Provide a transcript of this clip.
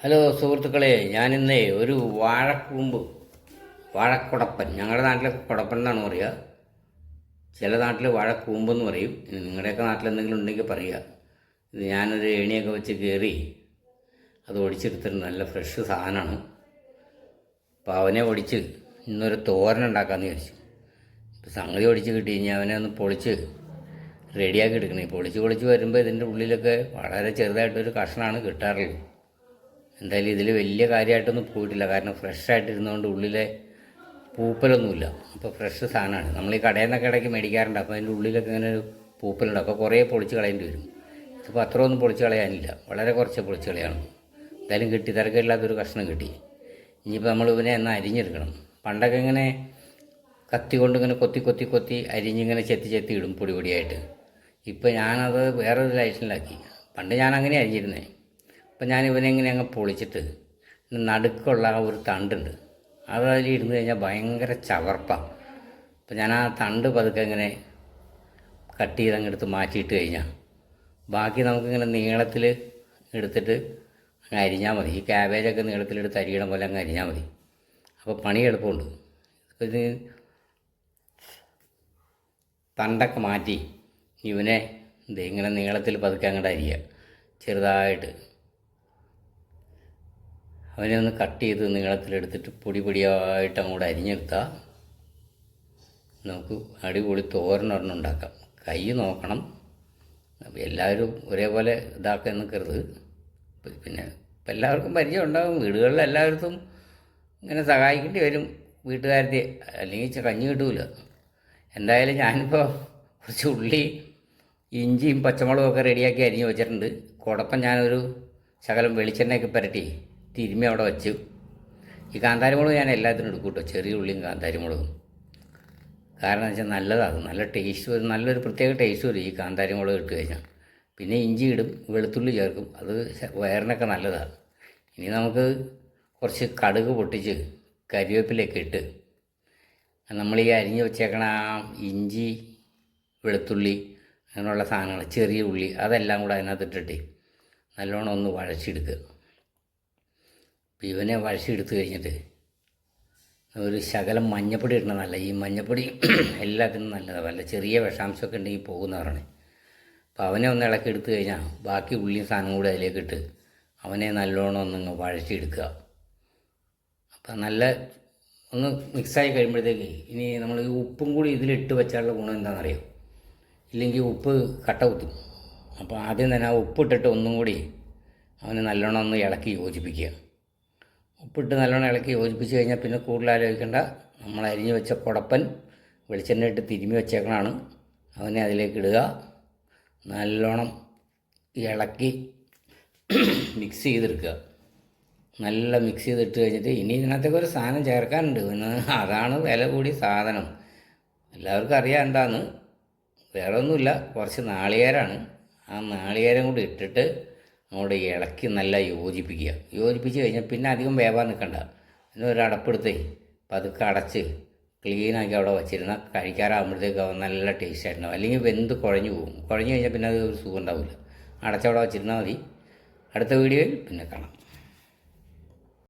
Hello സുഹൃത്തുക്കളെ, ഞാനിന്നേ ഒരു വാഴക്കൂമ്പ്, വാഴക്കുടപ്പൻ, ഞങ്ങളുടെ നാട്ടിൽ കുടപ്പൻ എന്നാണ് പറയുക, ചില നാട്ടിൽ വാഴക്കൂമ്പെന്ന് പറയും. നിങ്ങളുടെയൊക്കെ നാട്ടിൽ എന്തെങ്കിലും ഉണ്ടെങ്കിൽ പറയുക. ഇത് ഞാനൊരു ഏണിയൊക്കെ വെച്ച് കയറി അത് ഒടിച്ചെടുത്തിട്ട് നല്ല ഫ്രഷ് സാധനമാണ്. അപ്പോൾ അവനെ ഒടിച്ച് ഇന്നൊരു തോരൻ ഉണ്ടാക്കാമെന്ന് വിചാരിച്ചു. ഇപ്പോൾ സംഗതി ഒടിച്ച് കിട്ടി കഴിഞ്ഞാൽ അവനെ ഒന്ന് പൊളിച്ച് റെഡിയാക്കി എടുക്കണേ. പൊളിച്ച് വരുമ്പോൾ ഇതിൻ്റെ ഉള്ളിലൊക്കെ വളരെ ചെറുതായിട്ടൊരു കഷ്ണമാണ് കിട്ടാറുള്ളത്. എന്തായാലും ഇതിൽ വലിയ കാര്യമായിട്ടൊന്നും പോയിട്ടില്ല, കാരണം ഫ്രഷായിട്ടിരുന്നതുകൊണ്ട് ഉള്ളിലെ പൂപ്പലൊന്നുമില്ല. അപ്പോൾ ഫ്രഷ് സാധനമാണ്. നമ്മൾ ഈ കടയിൽ നിന്നൊക്കെ ഇടയ്ക്ക് മേടിക്കാറുണ്ട്. അപ്പോൾ അതിൻ്റെ ഉള്ളിലൊക്കെ ഇങ്ങനെ ഒരു പൂപ്പലുണ്ട്. അപ്പോൾ കുറേ പൊളിച്ച് കളയേണ്ടി വരും. ഇപ്പോൾ അത്രയൊന്നും പൊളിച്ച് കളയാനില്ല, വളരെ കുറച്ച് പൊളിച്ച് കളയാണ്. എന്തായാലും കിട്ടി, തിരക്കില്ലാത്തൊരു കഷ്ണം കിട്ടി. ഇനിയിപ്പോൾ നമ്മൾ ഇവനെ എന്നാൽ അരിഞ്ഞെടുക്കണം. പണ്ടൊക്കെ ഇങ്ങനെ കത്തി കൊണ്ട് ഇങ്ങനെ കൊത്തി അരിഞ്ഞിങ്ങനെ ചെത്തി ഇടും പൊടിയായിട്ട്. ഇപ്പോൾ ഞാനത് വേറൊരു ലൈസൻസിലാക്കി. പണ്ട് ഞാൻ അങ്ങനെ അരിഞ്ഞിരുന്നേ. അപ്പം ഞാൻ ഇവനെ ഇങ്ങനെ അങ്ങ് പൊളിച്ചിട്ട് നടുക്കുള്ള ആ ഒരു തണ്ടുണ്ട്, അതിൽ ഇരുന്ന് കഴിഞ്ഞാൽ ഭയങ്കര ചവർപ്പാണ്. അപ്പം ഞാൻ ആ തണ്ട് പതുക്കെ ഇങ്ങനെ കട്ട് ചെയ്ത് അങ്ങ് എടുത്ത് മാറ്റിയിട്ട് കഴിഞ്ഞാൽ ബാക്കി നമുക്കിങ്ങനെ നീളത്തിൽ എടുത്തിട്ട് അങ്ങ് അരിഞ്ഞാൽ മതി. ഈ ക്യാബേജൊക്കെ നീളത്തിലെടുത്ത് അരിയണം പോലെ അങ്ങ് അരിഞ്ഞാൽ മതി. അപ്പോൾ പണി എളുപ്പമുണ്ട്. ഇത് തണ്ടൊക്കെ മാറ്റി ഇവനെ ഇങ്ങനെ നീളത്തിൽ പതുക്കെ അങ്ങോട്ട് അരിയുക, ചെറുതായിട്ട് അവനെ ഒന്ന് കട്ട് ചെയ്ത് നീളത്തിലെടുത്തിട്ട് പൊടിയായിട്ട് അങ്ങോട്ട് അരിഞ്ഞെടുത്താൽ നമുക്ക് അടിപൊളി തോരനൊരെണ്ണം ഉണ്ടാക്കാം. കൈ നോക്കണം, എല്ലാവരും ഒരേപോലെ ഇതാക്കാൻ നിൽക്കരുത്. പിന്നെ ഇപ്പം എല്ലാവർക്കും പരിചയം ഉണ്ടാകും, വീടുകളിൽ എല്ലാവർക്കും ഇങ്ങനെ സഹായിക്കേണ്ടി വരും വീട്ടുകാരുടെ, അല്ലെങ്കിൽ കഞ്ഞി കിട്ടൂല. എന്തായാലും ഞാനിപ്പോൾ കുറച്ച് ഉള്ളി, ഇഞ്ചിയും പച്ചമുളകും ഒക്കെ റെഡിയാക്കി അരിഞ്ഞ് വെച്ചിട്ടുണ്ട്. കുടപ്പം ഞാനൊരു ശകലം വെളിച്ചെണ്ണയൊക്കെ പുരട്ടി തിരുമ്മി അവിടെ വെച്ചു. ഈ കാന്താരിമുളക് ഞാൻ എല്ലാത്തിനും എടുക്കും കേട്ടോ, ചെറിയ ഉള്ളിയും കാന്താരിമുളകും. കാരണം എന്ന് വെച്ചാൽ നല്ലതാണ്, നല്ല ടേസ്റ്റ് വരും, നല്ലൊരു പ്രത്യേക ടേസ്റ്റ് വരും ഈ കാന്താരിമുളക് ഇട്ട് കഴിഞ്ഞാൽ. പിന്നെ ഇഞ്ചി ഇടും, വെളുത്തുള്ളി ചേർക്കും, അത് വയറിനൊക്കെ നല്ലതാണ്. ഇനി നമുക്ക് കുറച്ച് കടുക് പൊട്ടിച്ച് കരിവേപ്പിലൊക്കെ ഇട്ട് നമ്മൾ ഈ അരിഞ്ഞ് വെച്ചേക്കണ ഇഞ്ചി, വെളുത്തുള്ളി, അങ്ങനെയുള്ള സാധനങ്ങൾ, ചെറിയ ഉള്ളി, അതെല്ലാം കൂടെ അതിനകത്തിട്ടിട്ട് നല്ലോണം ഒന്ന് വഴച്ചെടുക്കുക. ഇവനെ വഴച്ചെടുത്ത് കഴിഞ്ഞിട്ട് ഒരു ശകലം മഞ്ഞപ്പൊടി ഇടണം. നല്ല ഈ മഞ്ഞപ്പൊടി എല്ലാത്തിനും നല്ലതാണ്, വല്ല ചെറിയ വിഷാംശമൊക്കെ ഉണ്ടെങ്കിൽ പോകുന്നവരാണ്. അപ്പോൾ അവനെ ഒന്ന് ഇളക്കി എടുത്തു കഴിഞ്ഞാൽ ബാക്കി ഉള്ളിയും സാധനം കൂടി അതിലേക്കിട്ട് അവനെ നല്ലോണം ഒന്നങ്ങ് വഴച്ചെടുക്കുക. അപ്പം നല്ല ഒന്ന് മിക്സായി കഴിയുമ്പോഴത്തേക്ക് ഇനി നമ്മൾ ഈ ഉപ്പും കൂടി ഇതിലിട്ട് വെച്ചാലുള്ള ഗുണം എന്താണെന്നറിയോ? ഇല്ലെങ്കിൽ ഉപ്പ് കട്ട കുത്തും. അപ്പോൾ ആദ്യം തന്നെ ആ ഉപ്പിട്ടിട്ട് ഒന്നും കൂടി അവന് നല്ലോണം ഒന്ന് ഇളക്കി യോജിപ്പിക്കുക. ഉപ്പിട്ട് നല്ലോണം ഇളക്കി യോജിപ്പിച്ച് കഴിഞ്ഞാൽ പിന്നെ കൂടുതൽ ആലോചിക്കേണ്ട. നമ്മൾ അരിഞ്ഞ് വെച്ച കുടപ്പൻ വെളിച്ചെണ്ണ ഇട്ട് തിരുമ്മി വെച്ചേക്കണാണ്, അവനെ അതിലേക്ക് ഇടുക. നല്ലോണം ഇളക്കി മിക്സ് ചെയ്തെടുക്കുക. നല്ല മിക്സ് ചെയ്തിട്ട് കഴിഞ്ഞിട്ട് ഇനി ഇതിനകത്തേക്ക് ഒരു സാധനം ചേർക്കാനുണ്ട്. അതാണ് വില കൂടിയ സാധനം. എല്ലാവർക്കും അറിയാം എന്താന്ന്. വേറെ ഒന്നുമില്ല, കുറച്ച് നാളികേരമാണ്. ആ നാളികേരം കൂടി ഇട്ടിട്ട് അങ്ങോട്ട് ഇളക്കി നല്ല യോജിപ്പിച്ച് കഴിഞ്ഞാൽ പിന്നെ അധികം വേവാൻ നിൽക്കണ്ട. പിന്നെ ഒരു അടപ്പെടുത്തേ പതുക്കെ അടച്ച് ക്ലീനാക്കി അവിടെ വച്ചിരുന്നാൽ കഴിക്കാറാകുമ്പോഴത്തേക്ക് നല്ല ടേസ്റ്റ് ആയിട്ടുണ്ടാവും. അല്ലെങ്കിൽ വെന്ത് കുഴഞ്ഞു പോകും. കുഴഞ്ഞു കഴിഞ്ഞാൽ പിന്നെ അത് ഒരു സുഖം ഉണ്ടാവില്ല. അടച്ചവിടെ വച്ചിരുന്നാൽ മതി. അടുത്ത വീഡിയോയിൽ പിന്നെ കാണാം.